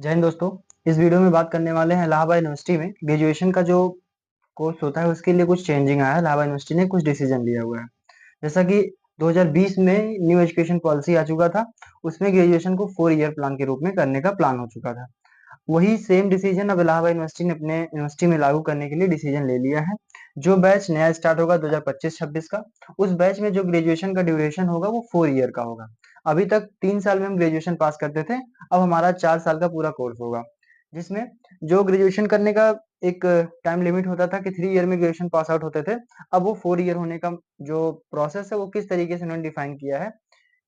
जय हिंद दोस्तों। इस वीडियो में बात करने वाले हैं इलाहाबाद यूनिवर्सिटी में ग्रेजुएशन का जो कोर्स होता है उसके लिए कुछ चेंजिंग आया है। इलाहाबाद यूनिवर्सिटी ने कुछ डिसीजन लिया हुआ है। जैसा कि 2020 में न्यू एजुकेशन पॉलिसी आ चुका था, उसमें ग्रेजुएशन को 4 ईयर प्लान के रूप में करने का प्लान हो चुका था। वही सेम डिसीजन अब इलाहाबाद यूनिवर्सिटी ने अपने यूनिवर्सिटी में लागू करने के लिए डिसीजन ले लिया है। जो बैच नया स्टार्ट होगा 2025-26 का, उस बैच में जो ग्रेजुएशन का ड्यूरेशन होगा वो 4 ईयर का होगा। अभी तक 3 साल में हम ग्रेजुएशन पास करते थे, अब हमारा 4 साल का पूरा कोर्स होगा, जिसमें जो ग्रेजुएशन करने का एक टाइम लिमिट होता था कि 3 ईयर में ग्रेजुएशन पास आउट होते थे, अब वो 4 ईयर होने का जो प्रोसेस है वो किस तरीके से उन्होंने डिफाइन किया है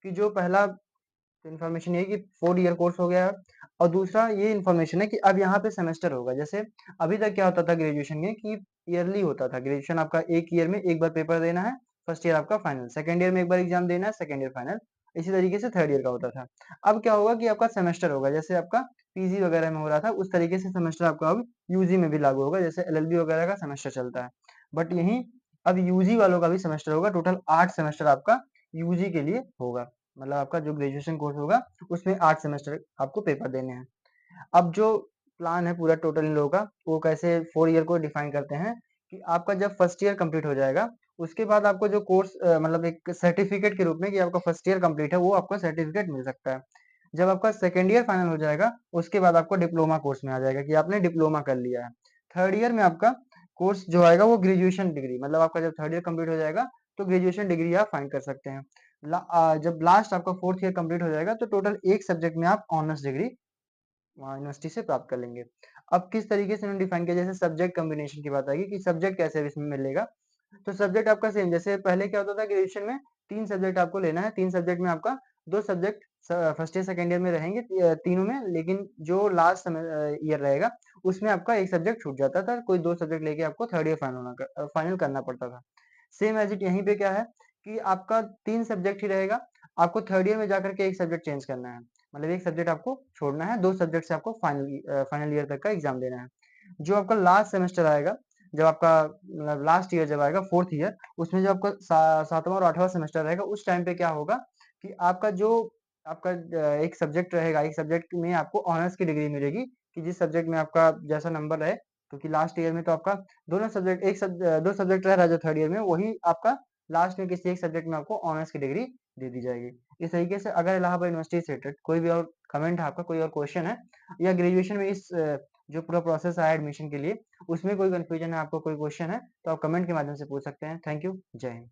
कि जो पहला तो इन्फॉर्मेशन ये है कि 4 ईयर कोर्स हो गया है। और दूसरा ये इन्फॉर्मेशन है कि अब यहाँ पे सेमेस्टर होगा। जैसे अभी तक क्या होता था ग्रेजुएशन में कि ईयरली होता था। ग्रेजुएशन आपका एक ईयर में एक बार पेपर देना है, फर्स्ट ईयर आपका फाइनल, सेकंड ईयर में एक बार एग्जाम देना है, सेकंड ईयर फाइनल। इसी तरीके से थर्ड ईयर का होता था। अब क्या होगा कि आपका सेमेस्टर होगा, जैसे आपका पीजी वगैरह में हो रहा था उस तरीके से सेमेस्टर आपका अब यूजी में भी लागू होगा, जैसे एलएलबी वगैरह का सेमेस्टर चलता है। बट यही अब यूजी वालों का भी सेमेस्टर होगा। टोटल 8 सेमेस्टर आपका यूजी के लिए होगा। मतलब आपका जो ग्रेजुएशन कोर्स होगा उसमें 8 सेमेस्टर आपको पेपर देने हैं। अब जो प्लान है पूरा टोटल इन लोगों का, वो कैसे 4 ईयर को डिफाइन करते हैं कि आपका जब फर्स्ट ईयर कंप्लीट हो जाएगा, उसके बाद आपको जो कोर्स मतलब एक सर्टिफिकेट के रूप में कि आपका फर्स्ट ईयर कंप्लीट है, वो आपको सर्टिफिकेट मिल सकता है। जब आपका सेकेंड ईयर फाइनल हो जाएगा, उसके बाद आपको डिप्लोमा कोर्स में आ जाएगा कि आपने डिप्लोमा कर लिया है। थर्ड ईयर में आपका कोर्स जो आएगा वो ग्रेजुएशन डिग्री, मतलब आपका जब थर्ड ईयर कंप्लीट हो जाएगा तो ग्रेजुएशन डिग्री आप फाइंड कर सकते हैं। जब लास्ट आपका फोर्थ ईयर कंप्लीट हो जाएगा तो टोटल एक सब्जेक्ट में आप ऑनर्स डिग्री वहाँ यूनिवर्सिटी से प्राप्त कर लेंगे। अब किस तरीके से उन्होंने डिफाइन किया, जैसे सब्जेक्ट कॉम्बिनेशन की बात आएगी कि सब्जेक्ट कैसे इसमें मिलेगा। तो सब्जेक्ट आपका सेम, जैसे पहले क्या होता था ग्रेजुएशन में 3 सब्जेक्ट आपको लेना है। 3 सब्जेक्ट में आपका 2 subject first year second year में रहेंगे, तीनों में। लेकिन जो लास्ट ईयर रहेगा उसमें आपका एक सब्जेक्ट छूट जाता था, कोई 2 सब्जेक्ट लेके आपको थर्ड ईयर फाइनल करना पड़ता था। सेम एज इट यहीं पे क्या है कि आपका 3 सब्जेक्ट ही रहेगा। आपको थर्ड ईयर में जाकर के एक सब्जेक्ट चेंज करना है, मतलब एक सब्जेक्ट आपको छोड़ना है। 2 सब्जेक्ट से आपको फाइनल ईयर तक का एग्जाम देना है। जो आपका लास्ट सेमेस्टर आएगा, जब आपका मतलब लास्ट ईयर जब आएगा फोर्थ ईयर, उसमें जो आपका सातवां और आठवां सेमेस्टर रहेगा, उस टाइम पे क्या होगा कि आपका जो आपका एक सब्जेक्ट रहेगा, एक सब्जेक्ट में आपको ऑनर्स की डिग्री मिलेगी कि जिस सब्जेक्ट में आपका जैसा नंबर रहे। क्योंकि लास्ट ईयर में तो आपका दोनों सब्जेक्ट 2 सब्जेक्ट रह रहा है जो थर्ड ईयर में, वही आपका लास्ट में किसी एक सब्जेक्ट में आपको ऑनर्स की डिग्री दे दी जाएगी। इस तरीके से अगर इलाहाबाद यूनिवर्सिटी से रिलेटेड कोई भी और कमेंट है आपका, कोई और क्वेश्चन है, या ग्रेजुएशन में इस जो पूरा प्रोसेस आया एडमिशन के लिए, उसमें कोई कंफ्यूजन है आपको, कोई क्वेश्चन है, तो आप कमेंट के माध्यम से पूछ सकते हैं। Thank you. जय हिंद।